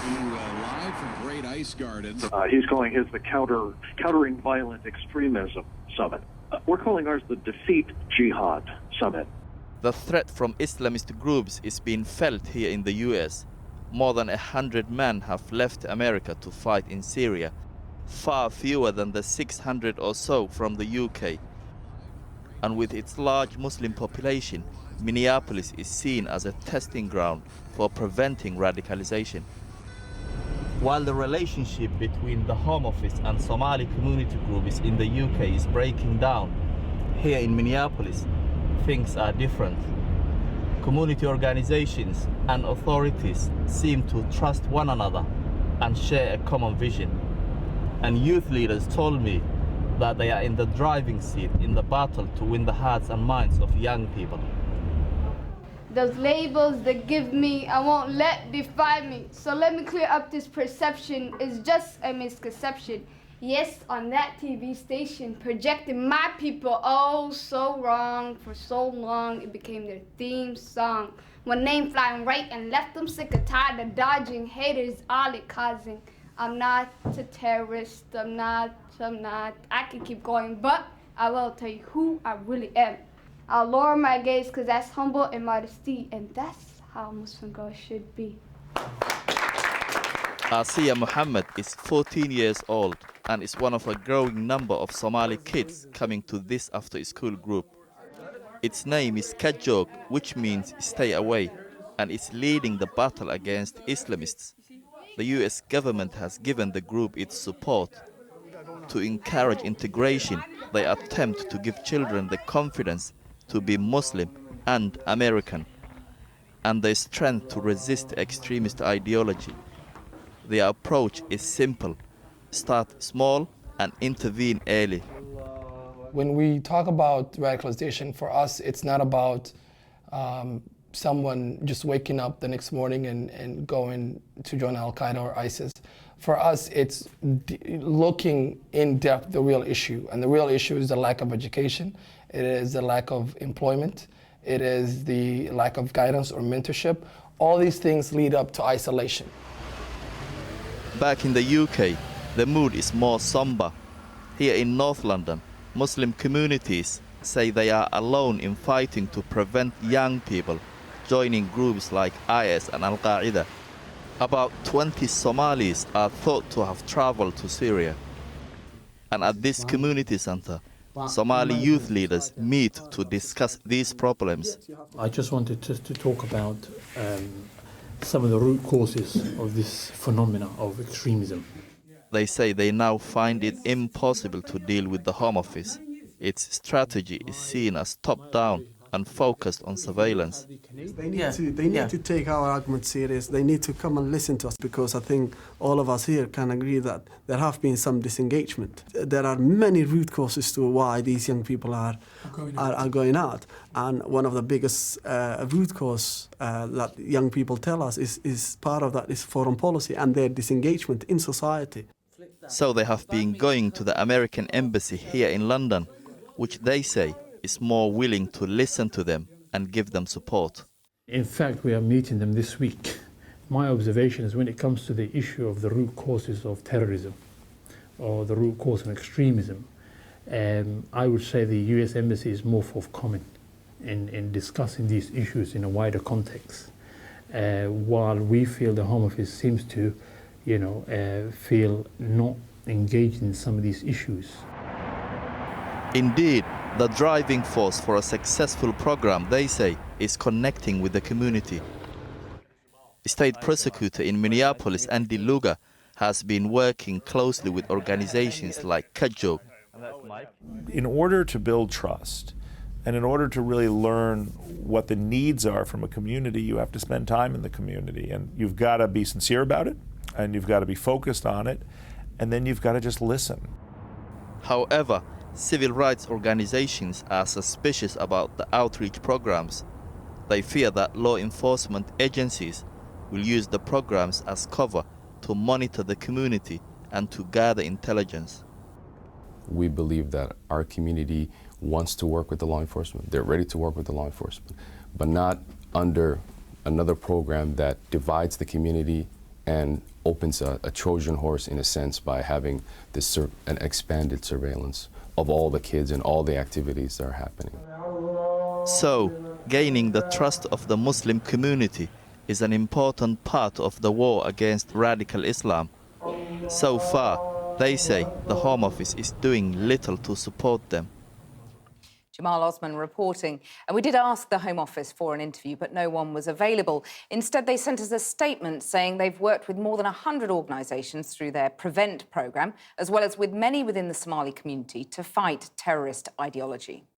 Live from Great Ice Gardens. He's calling his the Countering Violent Extremism Summit. We're calling ours the Defeat Jihad Summit. The threat from Islamist groups is being felt here in the US. More than 100 men have left America to fight in Syria, far fewer than the 600 or so from the UK. And with its large Muslim population, Minneapolis is seen as a testing ground for preventing radicalization. While the relationship between the Home Office and Somali community groups in the UK is breaking down, here in Minneapolis, things are different. Community organizations and authorities seem to trust one another and share a common vision. And youth leaders told me that they are in the driving seat in the battle to win the hearts and minds of young people. Those labels they give me, I won't let define me. So let me clear up this perception. It's just a misconception. Yes, on that TV station, projecting my people, oh, so wrong. For so long, it became their theme song. One name flying right and left them sick and tired of dodging haters, all it causing. I'm not a terrorist, I'm not. I can keep going, but I will tell you who I really am. I'll lower my gaze because that's humble and modesty, and that's how Muslim girls should be. Asiya Mohamed is 14 years old and is one of a growing number of Somali kids coming to this after-school group. Its name is Kajok, which means stay away, and is leading the battle against Islamists. The US government has given the group its support. To encourage integration, they attempt to give children the confidence to be Muslim and American, and the strength to resist extremist ideology. Their approach is simple: start small and intervene early. When we talk about radicalization, for us, it's not about someone just waking up the next morning and going to join Al-Qaeda or ISIS. For us, it's looking in depth the real issue. And the real issue is the lack of education. It is the lack of employment. It is the lack of guidance or mentorship. All these things lead up to isolation. Back in the UK, the mood is more somber. Here in North London, Muslim communities say they are alone in fighting to prevent young people joining groups like IS and Al-Qaeda. About 20 Somalis are thought to have traveled to Syria. And at this community center, Somali youth leaders meet to discuss these problems. I just wanted to talk about some of the root causes of this phenomena of extremism. They say they now find it impossible to deal with the Home Office. Its strategy is seen as top-down and focused on surveillance. They need to take our argument serious. They need to come and listen to us, because I think all of us here can agree that there have been some disengagement. There are many root causes to why these young people are going out. And one of the biggest root cause that young people tell us is part of that is foreign policy and their disengagement in society. So they have been going to the American embassy here in London, which they say is more willing to listen to them and give them support. In fact, we are meeting them this week. My observation is when it comes to the issue of the root causes of terrorism or the root cause of extremism, I would say the US Embassy is more forthcoming in discussing these issues in a wider context, while we feel the Home Office seems to, feel not engaged in some of these issues. Indeed, the driving force for a successful program, they say, is connecting with the community. State prosecutor in Minneapolis, Andy Luger, has been working closely with organizations like Kajok. In order to build trust, and in order to really learn what the needs are from a community, you have to spend time in the community. And you've got to be sincere about it, and you've got to be focused on it, and then you've got to just listen. However, civil rights organizations are suspicious about the outreach programs. They fear that law enforcement agencies will use the programs as cover to monitor the community and to gather intelligence. We believe that our community wants to work with the law enforcement. They're ready to work with the law enforcement, but not under another program that divides the community and opens a Trojan horse, in a sense, by having this an expanded surveillance of all the kids and all the activities that are happening. So, gaining the trust of the Muslim community is an important part of the war against radical Islam. So far, they say the Home Office is doing little to support them. Jamal Osman reporting. And we did ask the Home Office for an interview, but no one was available. Instead, they sent us a statement saying they've worked with more than 100 organisations through their Prevent programme, as well as with many within the Somali community, to fight terrorist ideology.